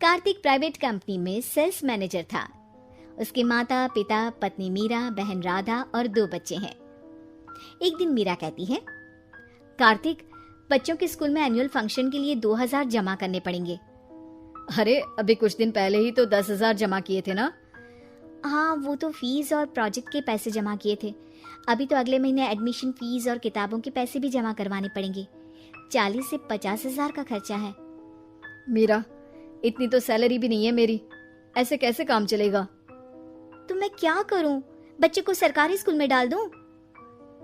Kartik private company में sales manager था। उसके माता पिता, पत्नी मीरा, बहन राधा और 2 बच्चे हैं। एक दिन मीरा कहती है, कार्तिक, बच्चों के स्कूल में एनुअल फंक्शन के लिए 2000 जमा करने पड़ेंगे। अरे अभी कुछ दिन पहले ही तो 10,000 जमा किए थे ना। हाँ, वो तो फीस और प्रोजेक्ट के पैसे जमा किए थे। अभी तो अगले महीने एडमिशन फीस और किताबों के पैसे भी जमा करवाने पड़ेंगे। 40 से 50 हजार का खर्चा है। मीरा, इतनी तो सैलरी भी नहीं है मेरी, ऐसे कैसे काम चलेगा? तो मैं क्या करूं? बच्चे को सरकारी स्कूल में डाल दूं?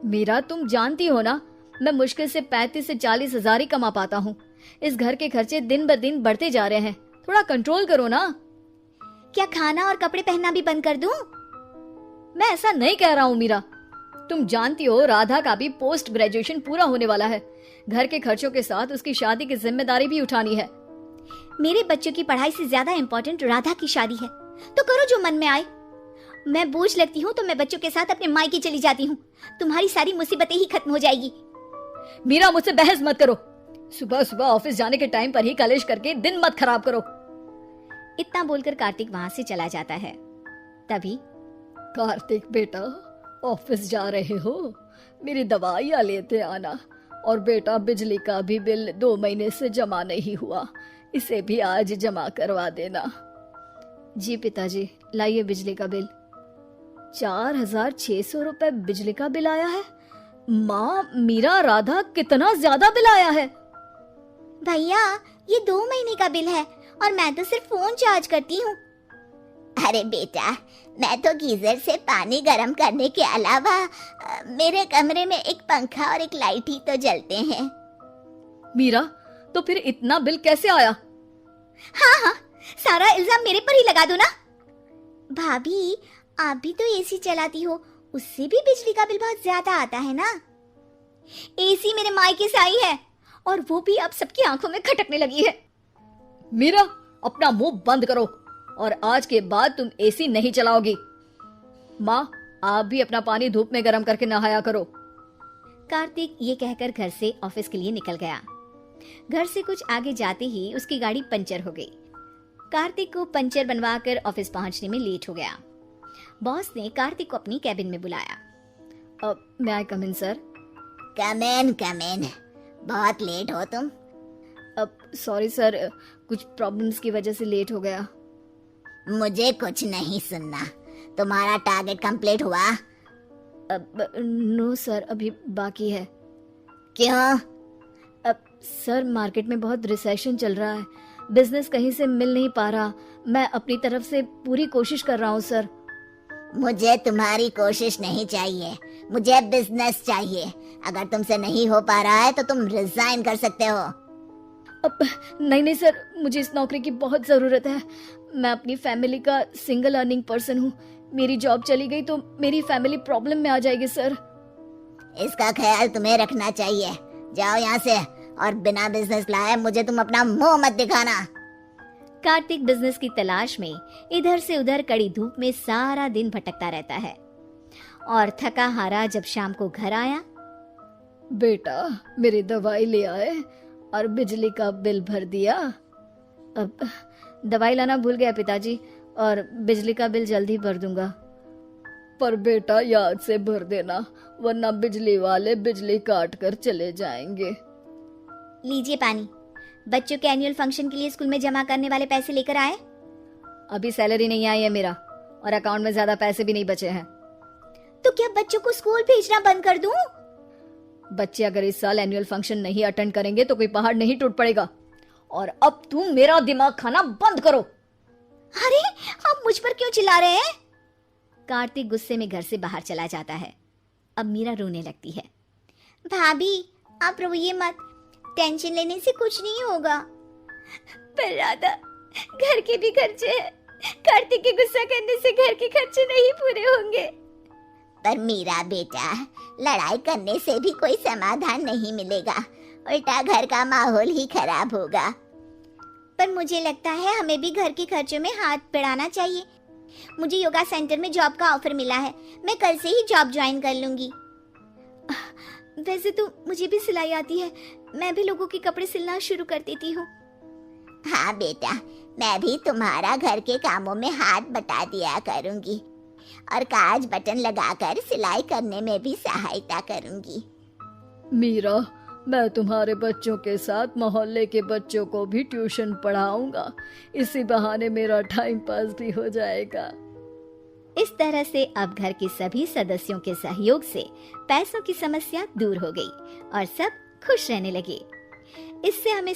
मीरा, तुम जानती हो ना, मैं मुश्किल से 35 से 40 हजार ही कमा पाता हूँ। इस घर के खर्चे दिन ब दिन बढ़ते जा रहे हैं, थोड़ा कंट्रोल करो ना। क्या खाना और कपड़े पहनना भी बंद कर दूं? मैं ऐसा नहीं कह रहा हूँ मीरा। तुम जानती हो राधा का भी पोस्ट ग्रेजुएशन पूरा होने वाला है। घर के खर्चों के साथ उसकी शादी की जिम्मेदारी भी उठानी है। मेरे बच्चों की पढ़ाई से ज्यादा इम्पोर्टेंट राधा की शादी है, तो करो जो मन में आए। मैं बोझ लगती हूँ तो मैं बच्चों के साथ अपने मायके चली जाती हूँ। तुम्हारी सारी मुसीबतें ही खत्म हो जाएगी। मीरा, मुझसे बहस मत करो। सुबह सुबह ऑफिस जाने के टाइम पर ही कलेश करके दिन मत खराब करो। इतना बोलकर कार्तिक वहां से चला जाता है। तभी, कार्तिक बेटा, ऑफिस जा रहे हो? मेरी दवाइयाँ लेते आना। और बेटा, बिजली का भी बिल 2 महीने से जमा नहीं हुआ, इसे भी आज जमा करवा देना। जी पिताजी, लाइए बिजली का बिल। 4,600 रुपए बिजली का बिल आया है। माँ, मीरा, राधा, कितना ज्यादा बिल आया है। भैया, ये 2 महीने का बिल है और मैं तो सिर्फ फोन चार्ज करती हूँ। अरे बेटा, मैं तो गीजर से पानी गर्म करने के अलावा मेरे कमरे में एक पंखा और एक लाइट ही तो जलते हैं। मीरा, तो फिर इतना बिल कैसे आया? हाँ, सारा इल्जाम मेरे पर ही लगा दो ना। भाभी, आप भी तो एसी चलाती हो, उससे भी बिजली का बिल बहुत ज्यादा आता है ना। एसी मेरे मायके से आई है और वो भी अब सबकी आंखों में खटकने लगी है। मीरा, अपना मुंह बंद करो और आज के बाद तुम एसी नहीं चलाओगी। माँ, आप भी अपना पानी धूप में गर्म करके नहाया करो। कार्तिक ये कहकर घर से ऑफिस के लिए निकल गया। घर से कुछ आगे जाते ही उसकी गाड़ी पंचर हो गई। कार्तिक को पंचर बनवाकर ऑफिस पहुंचने में लेट हो गया। बॉस ने कार्तिक को अपनी कैबिन में बुलाया। मैं आई कम इन सर? कम इन। बहुत लेट हो तुम। सॉरी सर, कुछ प्रॉब्लम्स की वजह से लेट हो गया। मुझे कुछ नहीं सुनना। तुम्हारा टारगेट कंप्लीट हुआ? नो सर, अभी बाकी है। क्यों? सर, मार्केट में बहुत रिसेशन चल रहा है, बिजनेस कहीं से मिल नहीं पा रहा। मैं अपनी तरफ से पूरी कोशिश कर रहा हूँ सर। मुझे तुम्हारी कोशिश नहीं चाहिए, मुझे बिजनेस चाहिए। अगर तुमसे नहीं हो पा रहा है तो तुम रिजाइन कर सकते हो। नहीं सर, मुझे इस नौकरी की बहुत जरूरत है। मैं अपनी फैमिली का सिंगल अर्निंग पर्सन हूँ। मेरी जॉब चली गई तो मेरी फैमिली प्रॉब्लम में आ जाएगी सर। इसका ख्याल तुम्हें रखना चाहिए। जाओ यहाँ से, और बिना बिजनेस लाए मुझे तुम अपना मुंह मत दिखाना। कार्तिक बिजनेस की तलाश में इधर से उधर कड़ी धूप में सारा दिन भटकता रहता है और थका हारा जब शाम को घर आया। बेटा, मेरी दवाई ले आए और बिजली का बिल भर दिया? अब दवाई लाना भूल गया पिताजी, और बिजली का बिल जल्दी भर दूंगा। पर बेटा, याद से भर देना, वरना बिजली वाले बिजली काट कर चले जाएंगे। लीजिए पानी। बच्चों के एनुअल फंक्शन के लिए स्कूल में जमा करने वाले पैसे लेकर आए? अभी सैलरी नहीं आई है मेरा, और अकाउंट में ज्यादा पैसे भी नहीं बचे हैं। तो क्या बच्चों को स्कूल भेजना बंद कर दूं? बच्चे अगर इस साल एनुअल फंक्शन नहीं अटेंड करेंगे तो कोई पहाड़ नहीं टूट पड़ेगा। और अब तुम मेरा दिमाग खाना बंद करो। अरे, आप मुझ पर क्यों चिल्ला रहे हैं? कार्तिक गुस्से में घर से बाहर चला जाता है। अब मीरा रोने लगती है। भाभी, आप रोइए मत, टेंशन लेने से कुछ नहीं होगा। पर राधा, घर के भी खर्चे हैं। कार्तिक के गुस्सा करने से घर के खर्चे नहीं पूरे होंगे। पर मीरा बेटा, लड़ाई करने से भी कोई समाधान नहीं मिलेगा, उल्टा घर का माहौल ही खराब होगा। पर मुझे लगता है हमें भी घर के खर्चों में हाथ बढ़ाना चाहिए। मुझे योगा सेंटर में जॉब का ऑफर मिला है, मैं कल से ही जॉब ज्वाइन कर लूंगी। वैसे तो मुझे भी सिलाई आती है, मैं भी लोगों के कपड़े सिलना शुरू कर देती हूँ। हाँ बेटा, मैं भी तुम्हारा घर के कामों में हाथ बटा दिया करूंगी और काज बटन लगाकर सिलाई करने में भी सहायता करूंगी। मीरा, मैं तुम्हारे बच्चों के साथ मोहल्ले के बच्चों को भी ट्यूशन पढ़ाऊंगा। इसी बहाने मेरा टाइम पास भी हो जाएगा। इस तरह से अब घर के सभी सदस्यों के सहयोग से पैसों की समस्या दूर हो गई और सब खुश रहने लगे। इससे हमें